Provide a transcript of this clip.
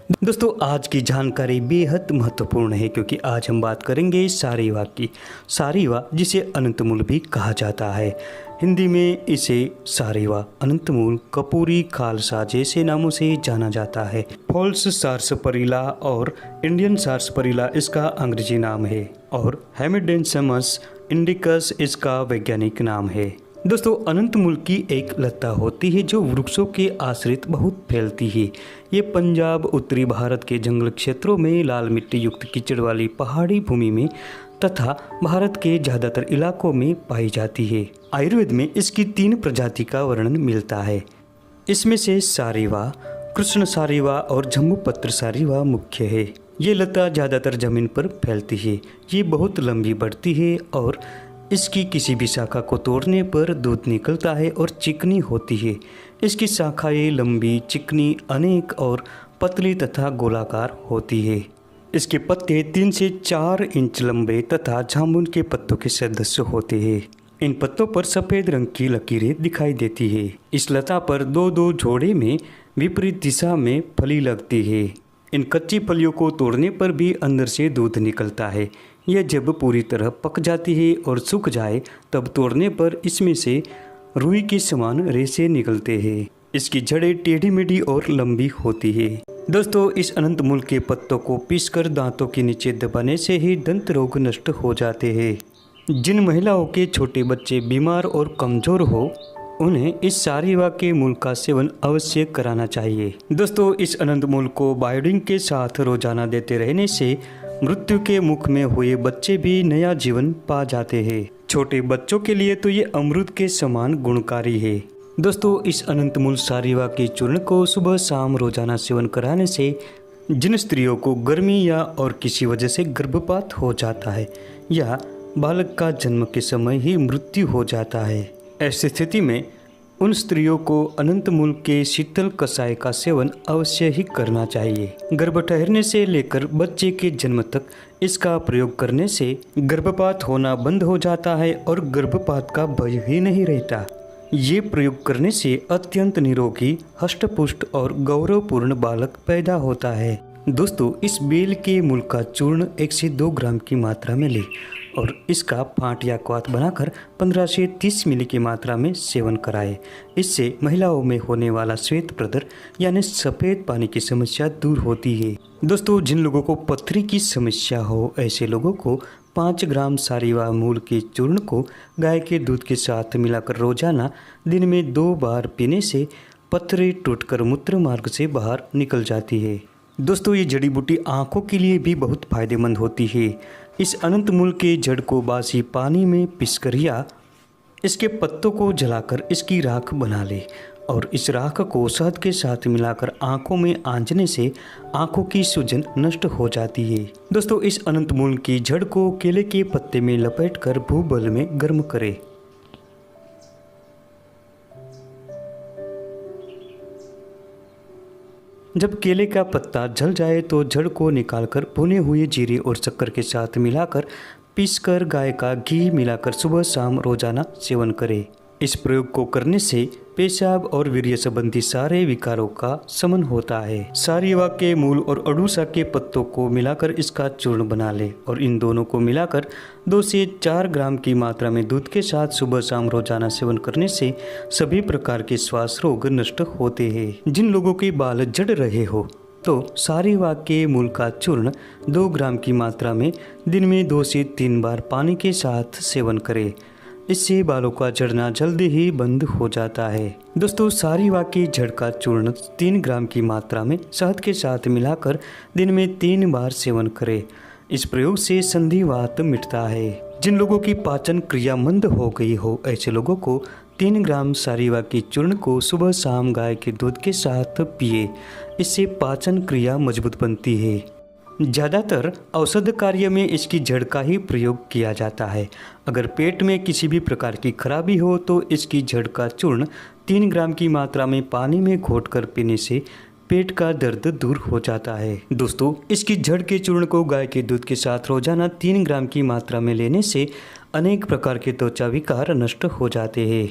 दोस्तों आज की जानकारी बेहद महत्वपूर्ण है क्योंकि आज हम बात करेंगे सारीवा की। सारीवा जिसे अनंतमूल भी कहा जाता है। हिंदी में इसे सारीवा, अनंतमूल, कपूरी, खालसा जैसे नामों से जाना जाता है। फॉल्स सार्सपरिला और इंडियन सार्सपरिला इसका अंग्रेजी नाम है और हेमिडेंसमस इंडिकस इसका वैज्ञानिक नाम है। दोस्तों अनंतमूल की एक लता होती है जो वृक्षों के आश्रित बहुत फैलती है। ये पंजाब, उत्तरी भारत के जंगल क्षेत्रों में, लाल मिट्टी युक्त कीचड़ वाली पहाड़ी भूमि में तथा भारत के ज़्यादातर इलाकों में पाई जाती है। आयुर्वेद में इसकी 3 प्रजाति का वर्णन मिलता है। इसमें से सारीवा, कृष्ण सारीवा और जम्बूपत्र सारीवा मुख्य है। ये लता ज़्यादातर जमीन पर फैलती है। ये बहुत लंबी बढ़ती है और इसकी किसी भी शाखा को तोड़ने पर दूध निकलता है और चिकनी होती है। इसकी शाखाएं लंबी, चिकनी, अनेक और पतली तथा गोलाकार होती है। इसके पत्ते 3 से 4 इंच लंबे तथा जामुन के पत्तों के सदृश होते हैं। इन पत्तों पर सफ़ेद रंग की लकीरें दिखाई देती है। इस लता पर 2-2 जोड़े में विपरीत दिशा में फली लगती है। इन कच्ची फलियों को तोड़ने पर भी अंदर से दूध निकलता है। यह जब पूरी तरह पक जाती है और सूख जाए तब तोड़ने पर इसमें से रुई के समान रेशे निकलते हैं। इसकी जड़ें टेढ़ी मेढ़ी और लंबी होती है। दोस्तों इस अनंतमूल के पत्तों को पीसकर दांतों के नीचे दबाने से ही दंत रोग नष्ट हो जाते हैं। जिन महिलाओं के छोटे बच्चे बीमार और कमज़ोर हो उन्हें इस सारीवा के मूल का सेवन अवश्य कराना चाहिए। दोस्तों इस अनंतमूल को बायोडिन के साथ रोजाना देते रहने से मृत्यु के मुख में हुए बच्चे भी नया जीवन पा जाते हैं। छोटे बच्चों के लिए तो ये अमृत के समान गुणकारी है। दोस्तों इस अनंतमूल सारीवा के चूर्ण को सुबह शाम रोजाना सेवन कराने से जिन स्त्रियों को गर्मी या और किसी वजह से गर्भपात हो जाता है या बालक का जन्म के समय ही मृत्यु हो जाता है, ऐसी स्थिति में उन स्त्रियों को अनंतमूल के शीतल कषाय का सेवन अवश्य ही करना चाहिए। गर्भ ठहरने से लेकर बच्चे के जन्म तक इसका प्रयोग करने से गर्भपात होना बंद हो जाता है और गर्भपात का भय ही नहीं रहता। ये प्रयोग करने से अत्यंत निरोगी, हष्टपुष्ट और गौरवपूर्ण बालक पैदा होता है। दोस्तों इस बेल के मूल का चूर्ण 1 से 2 ग्राम की मात्रा में लें और इसका फांट या क्वाथ बनाकर 15 से 30 मिली की मात्रा में सेवन कराएं। इससे महिलाओं में होने वाला श्वेत प्रदर यानी सफ़ेद पानी की समस्या दूर होती है। दोस्तों जिन लोगों को पथरी की समस्या हो ऐसे लोगों को 5 ग्राम सारीवा मूल के चूर्ण को गाय के दूध के साथ मिलाकर रोजाना दिन में 2 बार पीने से पथरी टूटकर मूत्र मार्ग से बाहर निकल जाती है। दोस्तों ये जड़ी बूटी आँखों के लिए भी बहुत फायदेमंद होती है। इस अनंतमूल के जड़ को बासी पानी में पीसकर या इसके पत्तों को जलाकर इसकी राख बना ले और इस राख को शहद के साथ मिलाकर आँखों में आंजने से आँखों की सूजन नष्ट हो जाती है। दोस्तों इस अनंतमूल की जड़ को केले के पत्ते में लपेटकर भूबल में गर्म करें। जब केले का पत्ता जल जाए तो जड़ को निकालकर भुने हुए जीरे और शक्कर के साथ मिलाकर पीसकर गाय का घी मिलाकर सुबह शाम रोजाना सेवन करें। इस प्रयोग को करने से पेशाब और वीर्य संबंधी सारे विकारों का शमन होता है। सारीवा के मूल और अड़ूसा के पत्तों को मिलाकर इसका चूर्ण बना ले और इन दोनों को मिलाकर 2 से 4 ग्राम की मात्रा में दूध के साथ सुबह शाम रोजाना सेवन करने से सभी प्रकार के श्वास रोग नष्ट होते हैं। जिन लोगों के बाल झड़ रहे हो तो सारीवा के मूल का चूर्ण 2 ग्राम की मात्रा में दिन में 2 से 3 बार पानी के साथ सेवन करें। इससे बालों का झड़ना जल्दी ही बंद हो जाता है। दोस्तों सारीवा की जड़ का चूर्ण 3 ग्राम की मात्रा में शहद के साथ मिलाकर दिन में 3 बार सेवन करें। इस प्रयोग से संधिवात मिटता है। जिन लोगों की पाचन क्रिया मंद हो गई हो ऐसे लोगों को 3 ग्राम सारीवा की चूर्ण को सुबह शाम गाय के दूध के साथ पिए। इससे पाचन क्रिया मजबूत बनती है। ज़्यादातर औषध कार्य में इसकी जड़ का ही प्रयोग किया जाता है। अगर पेट में किसी भी प्रकार की खराबी हो तो इसकी जड़ का चूर्ण 3 ग्राम की मात्रा में पानी में घोटकर पीने से पेट का दर्द दूर हो जाता है। दोस्तों इसकी जड़ के चूर्ण को गाय के दूध के साथ रोजाना 3 ग्राम की मात्रा में लेने से अनेक प्रकार के त्वचा विकार नष्ट हो जाते हैं।